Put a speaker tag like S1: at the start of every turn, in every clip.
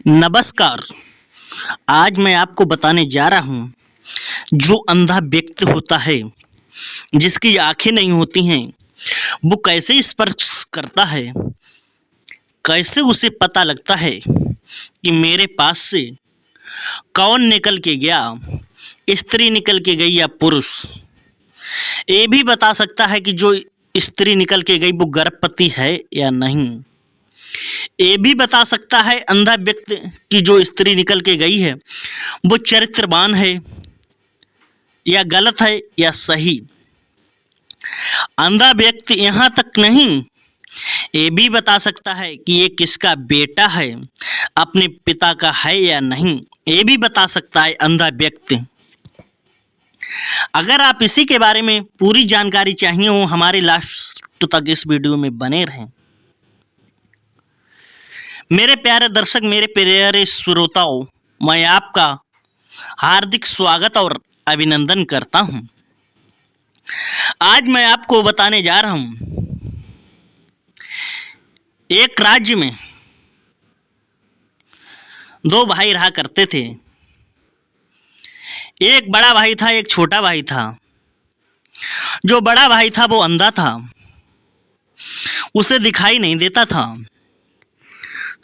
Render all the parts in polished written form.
S1: नमस्कार। आज मैं आपको बताने जा रहा हूँ, जो अंधा व्यक्ति होता है, जिसकी आंखें नहीं होती हैं, वो कैसे स्पर्श करता है, कैसे उसे पता लगता है कि मेरे पास से कौन निकल के गया, स्त्री निकल के गई या पुरुष। ये भी बता सकता है कि जो स्त्री निकल के गई वो गर्भवती है या नहीं। ये भी बता सकता है अंधा व्यक्ति की जो स्त्री निकल के गई है वो चरित्रवान है या गलत है या सही। अंधा व्यक्ति यहाँ तक नहीं, ये भी बता सकता है कि ये किसका बेटा है, अपने पिता का है या नहीं। ये भी बता सकता है अंधा व्यक्ति। अगर आप इसी के बारे में पूरी जानकारी चाहिए हो, हमारे लास्ट तक इस वीडियो में बने रहें। मेरे प्यारे दर्शक, मेरे प्यारे श्रोताओं, मैं आपका हार्दिक स्वागत और अभिनंदन करता हूं। आज मैं आपको बताने जा रहा हूं, एक राज्य में दो भाई रहा करते थे। एक बड़ा भाई था, एक छोटा भाई था। जो बड़ा भाई था वो अंधा था, उसे दिखाई नहीं देता था।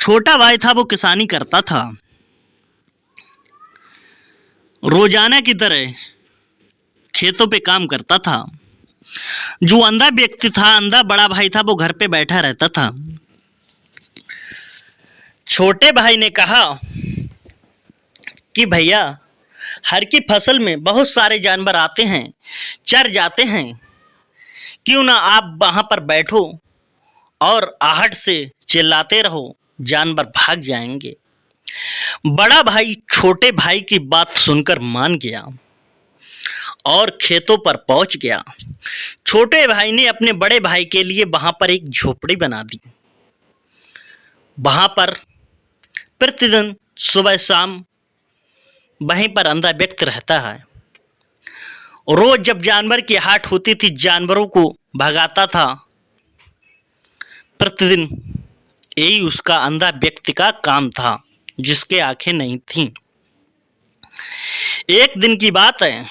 S1: छोटा भाई था वो किसानी करता था, रोजाना की तरह खेतों पे काम करता था। जो अंधा व्यक्ति था, अंधा बड़ा भाई था, वो घर पे बैठा रहता था। छोटे भाई ने कहा कि भैया, हर की फसल में बहुत सारे जानवर आते हैं, चर जाते हैं, क्यों ना आप वहां पर बैठो और आहट से चिल्लाते रहो, जानवर भाग जाएंगे। बड़ा भाई छोटे भाई की बात सुनकर मान गया और खेतों पर पहुंच गया। छोटे भाई ने अपने बड़े भाई के लिए वहां पर एक झोपड़ी बना दी। वहां पर प्रतिदिन सुबह शाम वहीं पर अंधा व्यक्ति रहता है। रोज जब जानवर की हाट होती थी, जानवरों को भगाता था। प्रतिदिन यही उसका अंधा व्यक्ति का काम था, जिसके आंखें नहीं थीं। एक दिन की बात है,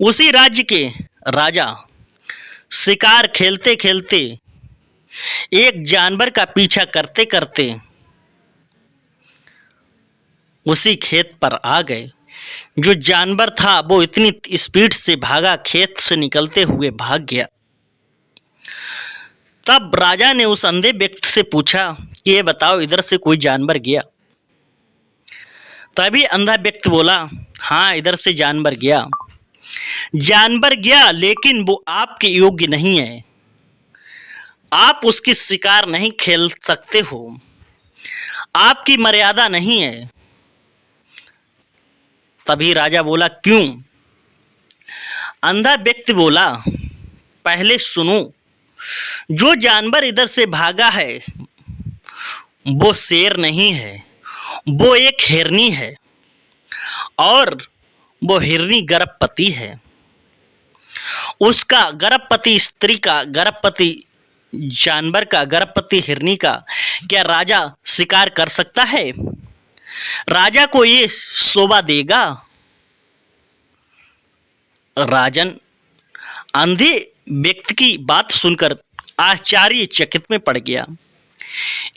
S1: उसी राज्य के राजा शिकार खेलते खेलते एक जानवर का पीछा करते करते उसी खेत पर आ गए। जो जानवर था वो इतनी स्पीड से भागा, खेत से निकलते हुए भाग गया। तब राजा ने उस अंधे व्यक्ति से पूछा कि ये बताओ, इधर से कोई जानवर गया? तभी अंधा व्यक्ति बोला, हाँ, इधर से जानवर गया। जानवर गया, लेकिन वो आपके योग्य नहीं है। आप उसकी शिकार नहीं खेल सकते हो, आपकी मर्यादा नहीं है। तभी राजा बोला, क्यों? अंधा व्यक्ति बोला, पहले सुनो, जो जानवर इधर से भागा है वो शेर नहीं है, वो एक हिरनी है, और वो हिरनी गर्भवती है। उसका गर्भवती स्त्री का, गर्भवती जानवर का, गर्भवती हिरनी का क्या राजा शिकार कर सकता है? राजा को ये शोभा देगा? राजन अंधे व्यक्ति की बात सुनकर आश्चर्यचकित में पड़ गया।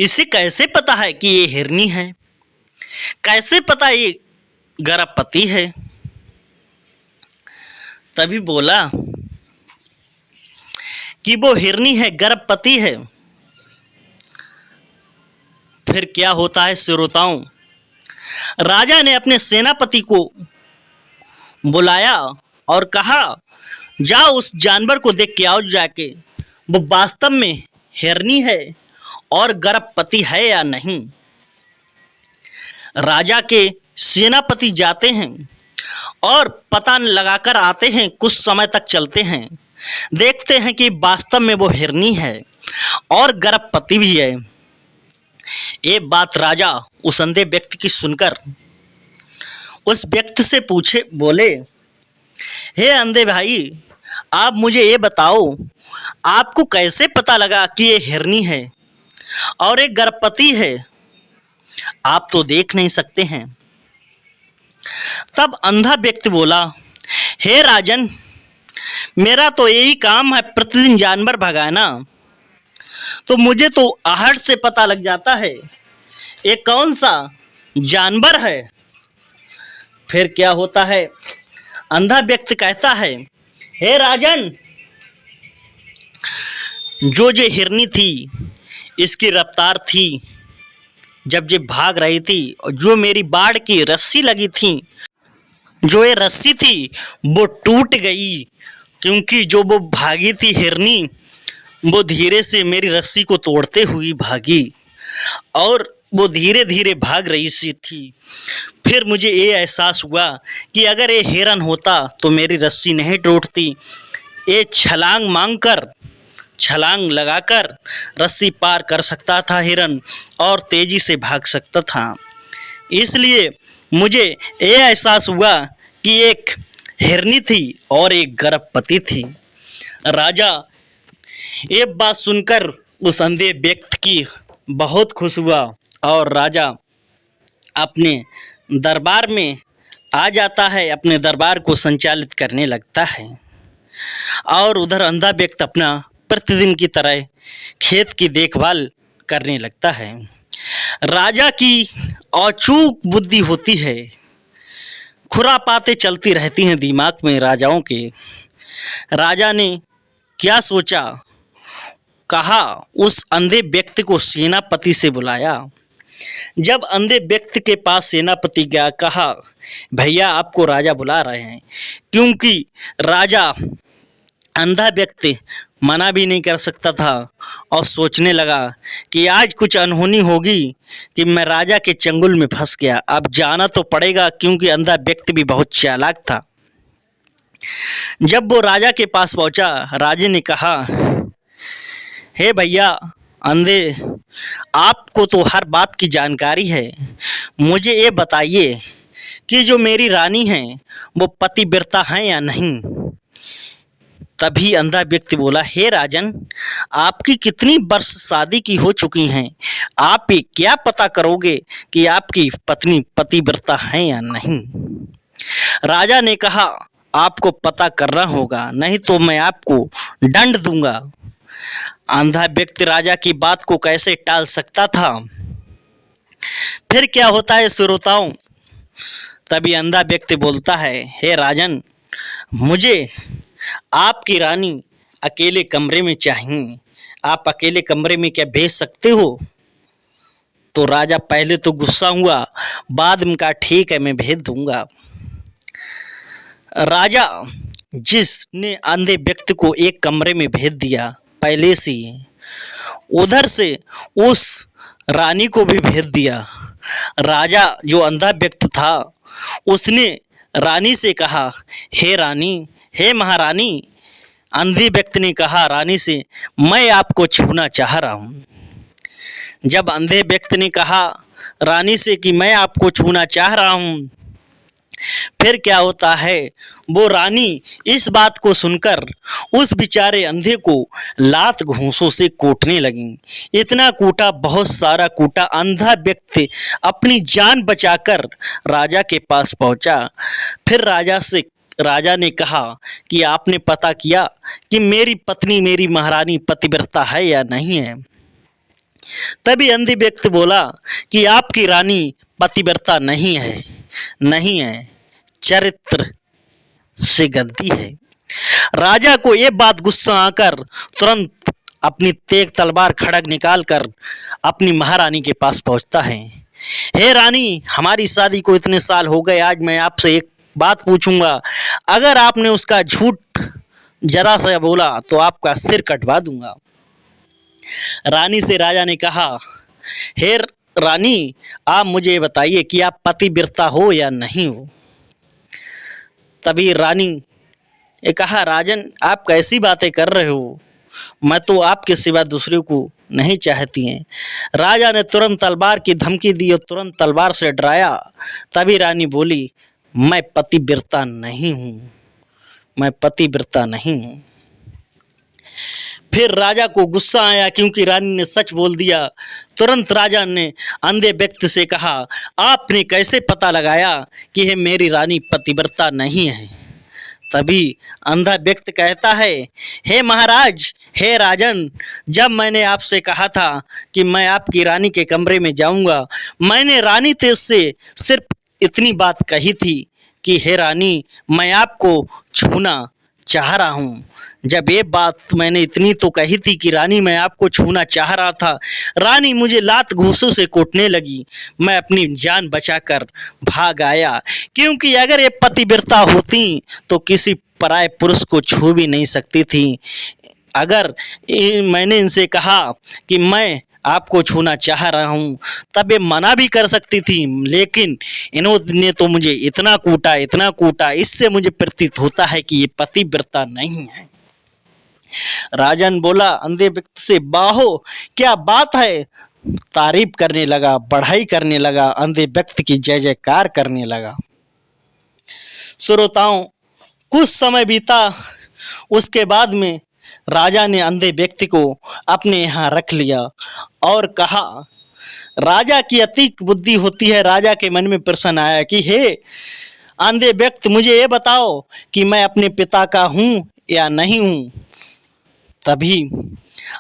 S1: इसे कैसे पता है कि ये हिरनी है? कैसे पता ये गर्भवती है? तभी बोला कि वो हिरनी है, गर्भवती है। फिर क्या होता है श्रोताओं? राजा ने अपने सेनापति को बुलाया और कहा, जाओ उस जानवर को देख के आओ जाके, वो वास्तव में हिरनी है और गर्भवती है या नहीं। राजा के सेनापति जाते हैं और पता लगाकर आते हैं। कुछ समय तक चलते हैं, देखते हैं कि वास्तव में वो हिरनी है और गर्भवती भी है। ये बात राजा उस अंधे व्यक्ति की सुनकर उस व्यक्ति से पूछे, बोले, हे अंधे भाई, आप मुझे ये बताओ, आपको कैसे पता लगा कि ये हिरनी है और एक गर्भवती है? आप तो देख नहीं सकते हैं। तब अंधा व्यक्ति बोला, हे राजन, मेरा तो यही काम है प्रतिदिन जानवर भगाना, तो मुझे तो आहट से पता लग जाता है ये कौन सा जानवर है। फिर क्या होता है, अंधा व्यक्ति कहता है, हे राजन, जो हिरनी थी इसकी रफ्तार थी जब ये भाग रही थी, और जो मेरी बाड़ की रस्सी लगी थी, जो ये रस्सी थी वो टूट गई, क्योंकि जो वो भागी थी हिरनी, वो धीरे से मेरी रस्सी को तोड़ते हुई भागी और वो धीरे धीरे भाग रही सी थी। फिर मुझे ये एहसास हुआ कि अगर ये हिरन होता तो मेरी रस्सी नहीं टूटती। ये छलांग लगाकर रस्सी पार कर सकता था हिरन, और तेजी से भाग सकता था। इसलिए मुझे ये एहसास हुआ कि एक हिरनी थी और एक गर्भवती थी। राजा ये बात सुनकर उस अंधे व्यक्ति की बहुत खुश हुआ, और राजा अपने दरबार में आ जाता है, अपने दरबार को संचालित करने लगता है। और उधर अंधा व्यक्ति अपना प्रतिदिन की तरह खेत की देखभाल करने लगता है। राजा की अचूक बुद्धि होती है, खुरापाते चलती रहती हैं दिमाग में राजाओं के। राजा ने क्या सोचा, कहा उस अंधे व्यक्ति को सेनापति से बुलाया। जब अंधे व्यक्ति के पास सेनापति गया, कहा, भैया आपको राजा बुला रहे हैं। क्योंकि राजा अंधा व्यक्ति मना भी नहीं कर सकता था, और सोचने लगा कि आज कुछ अनहोनी होगी कि मैं राजा के चंगुल में फंस गया। अब जाना तो पड़ेगा, क्योंकि अंधा व्यक्ति भी बहुत चालाक था। जब वो राजा के पास पहुंचा, राजा ने कहा, हे भैया अंधे, आपको तो हर बात की जानकारी है, मुझे ये बताइए कि जो मेरी रानी है वो पतिव्रता है या नहीं। तभी अंधा व्यक्ति बोला, हे राजन, आपकी कितनी वर्ष शादी की हो चुकी हैं, आप ये क्या पता करोगे कि आपकी पत्नी पतिव्रता है या नहीं। राजा ने कहा, आपको पता करना होगा, नहीं तो मैं आपको दंड दूंगा। अंधा व्यक्ति राजा की बात को कैसे टाल सकता था। फिर क्या होता है श्रोताओं, तभी अंधा व्यक्ति बोलता है, हे राजन, मुझे आपकी रानी अकेले कमरे में चाहिए, आप अकेले कमरे में क्या भेज सकते हो। तो राजा पहले तो गुस्सा हुआ, बाद में कहा, ठीक है, मैं भेज दूंगा। राजा जिसने अंधे व्यक्ति को एक कमरे में भेज दिया पहले से, उधर से उस रानी को भी भेज दिया। राजा जो अंधा व्यक्ति था उसने रानी से कहा, हे रानी, हे महारानी। अंधे व्यक्ति ने कहा रानी से, मैं आपको छूना चाह रहा हूँ। जब अंधे व्यक्ति ने कहा रानी से कि मैं आपको छूना चाह रहा हूँ, फिर क्या होता है, वो रानी इस बात को सुनकर उस बेचारे अंधे को लात घूंसों से कूटने लगी। इतना कूटा, बहुत सारा कूटा। अंधा व्यक्ति अपनी जान बचाकर राजा के पास पहुंचा। फिर राजा ने कहा कि आपने पता किया कि मेरी पत्नी, मेरी महारानी पतिव्रता है या नहीं है। तभी अंधे व्यक्ति बोला कि आपकी रानी पतिव्रता नहीं है, चरित्र से गंदी है। राजा को ये बात गुस्सा आकर तुरंत अपनी तेज तलवार खड़ग निकालकर अपनी महारानी के पास पहुंचता है। हे रानी, हमारी शादी को इतने साल हो गए, आज मैं आपसे एक बात पूछूंगा, अगर आपने उसका झूठ जरा सा बोला तो आपका सिर कटवा दूंगा। रानी से राजा ने कहा, हे रानी, आप मुझे बताइए कि आप पतिव्रता हो या नहीं हो। तभी रानी ने कहा, राजन, आप कैसी बातें कर रहे हो, मैं तो आपके सिवा दूसरे को नहीं चाहती हैं। राजा ने तुरंत तलवार की धमकी दी और तुरंत तलवार से डराया। तभी रानी बोली, मैं पतिव्रता नहीं हूँ, मैं पतिव्रता नहीं हूँ। फिर राजा को गुस्सा आया क्योंकि रानी ने सच बोल दिया। तुरंत राजा ने अंधे व्यक्ति से कहा, आपने कैसे पता लगाया कि यह मेरी रानी पतिव्रता नहीं है? तभी अंधा व्यक्ति कहता है, हे महाराज, हे राजन, जब मैंने आपसे कहा था कि मैं आपकी रानी के कमरे में जाऊंगा, मैंने रानी तेज से सिर्फ इतनी बात कही थी कि हे रानी, मैं आपको छूना चाह रहा हूँ। जब ये बात मैंने इतनी तो कही थी कि रानी मैं आपको छूना चाह रहा था, रानी मुझे लात घूंसों से कोटने लगी। मैं अपनी जान बचाकर भाग आया, क्योंकि अगर ये पतिव्रता होती तो किसी पराये पुरुष को छू भी नहीं सकती थी। अगर मैंने इनसे कहा कि मैं आपको छूना चाह रहा हूँ, तब ये मना भी कर सकती थी, लेकिन इन्होंने तो मुझे इतना कूटा, इससे मुझे प्रतीत होता है कि ये पतिव्रता नहीं है। राजन बोला अंधे व्यक्ति से, बाहो, क्या बात है? तारीफ करने लगा, बढ़ाई करने लगा, अंधे व्यक्ति की जय जयकार करने लगा। श्रोताओं, कुछ समय बीता, उसके बाद में राजा ने अंधे व्यक्ति को अपने यहाँ रख लिया और कहा, राजा की अति बुद्धि होती है। राजा के मन में प्रश्न आया कि हे अंधे व्यक्ति, मुझे ये बताओ कि मैं अपने पिता का हूँ या नहीं हूँ? तभी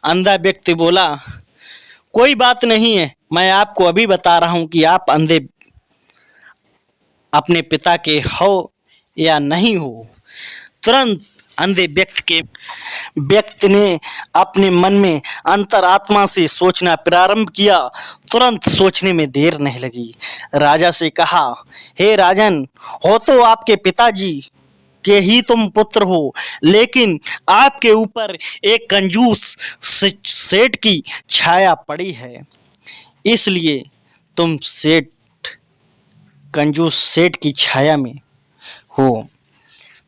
S1: अंधा व्यक्ति बोला, कोई बात नहीं है, मैं आपको अभी बता रहा हूँ कि आप अपने पिता के हो या नहीं हो। तुरंत अंधे व्यक्ति ने अपने मन में अंतरात्मा से सोचना प्रारंभ किया। तुरंत सोचने में देर नहीं लगी। राजा से कहा, हे राजन, हो तो आपके पिताजी के ही तुम पुत्र हो, लेकिन आपके ऊपर एक कंजूस सेठ की छाया पड़ी है, इसलिए तुम कंजूस सेठ की छाया में हो।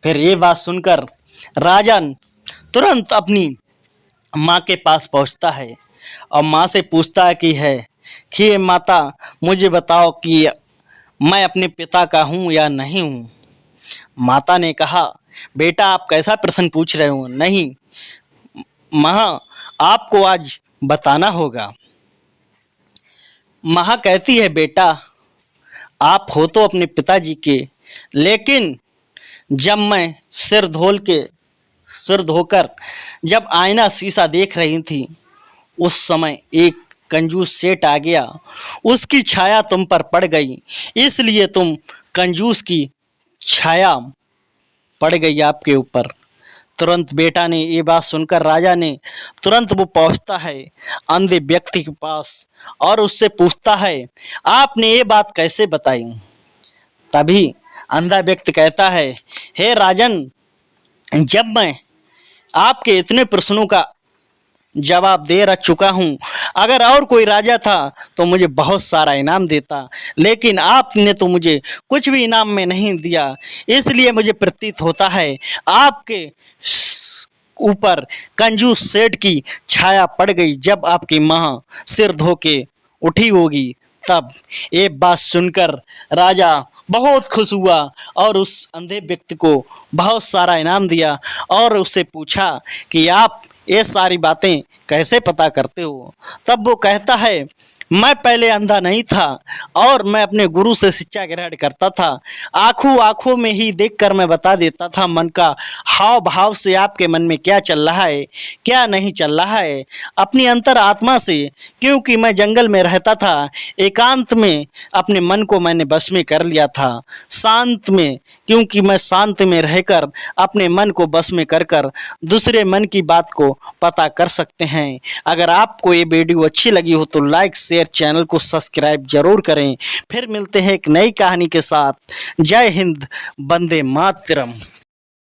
S1: फिर ये बात सुनकर राजन तुरंत अपनी माँ के पास पहुँचता है और माँ से पूछता है कि माता, मुझे बताओ कि मैं अपने पिता का हूँ या नहीं हूँ। माता ने कहा, बेटा, आप कैसा प्रश्न पूछ रहे हो? नहीं माँ, आपको आज बताना होगा। माँ कहती है, बेटा, आप हो तो अपने पिताजी के, लेकिन जब मैं सिर धोकर जब आईना शीशा देख रही थी, उस समय एक कंजूस सेठ आ गया, उसकी छाया तुम पर पड़ गई, इसलिए तुम कंजूस की छाया पड़ गई आपके ऊपर। तुरंत बेटा ने ये बात सुनकर राजा ने तुरंत वो पहुंचता है अंधे व्यक्ति के पास और उससे पूछता है, आपने ये बात कैसे बताई? तभी अंधा व्यक्ति कहता है, हे राजन, जब मैं आपके इतने प्रश्नों का जवाब दे चुका हूँ, अगर और कोई राजा था तो मुझे बहुत सारा इनाम देता, लेकिन आपने तो मुझे कुछ भी इनाम में नहीं दिया, इसलिए मुझे प्रतीत होता है आपके ऊपर कंजूस सेठ की छाया पड़ गई। जब आपकी माँ सिर धो के उठी होगी, तब ये बात सुनकर राजा बहुत खुश हुआ और उस अंधे व्यक्ति को बहुत सारा इनाम दिया और उससे पूछा कि आप ये सारी बातें कैसे पता करते हो? तब वो कहता है, मैं पहले अंधा नहीं था और मैं अपने गुरु से शिक्षा ग्रहण करता था। आंखों में ही देखकर मैं बता देता था मन का हाव भाव से आपके मन में क्या चल रहा है, क्या नहीं चल रहा है, अपनी अंतर आत्मा से। क्योंकि मैं जंगल में रहता था, एकांत में अपने मन को मैंने बस में कर लिया था, शांत में, क्योंकि मैं शांत में रहकर अपने मन को बस में कर दूसरे मन की बात को पता कर सकते हैं। अगर आपको ये वीडियो अच्छी लगी हो तो लाइक, शेयर, चैनल को सब्सक्राइब जरूर करें। फिर मिलते हैं एक नई कहानी के साथ। जय हिंद, वंदे मातरम।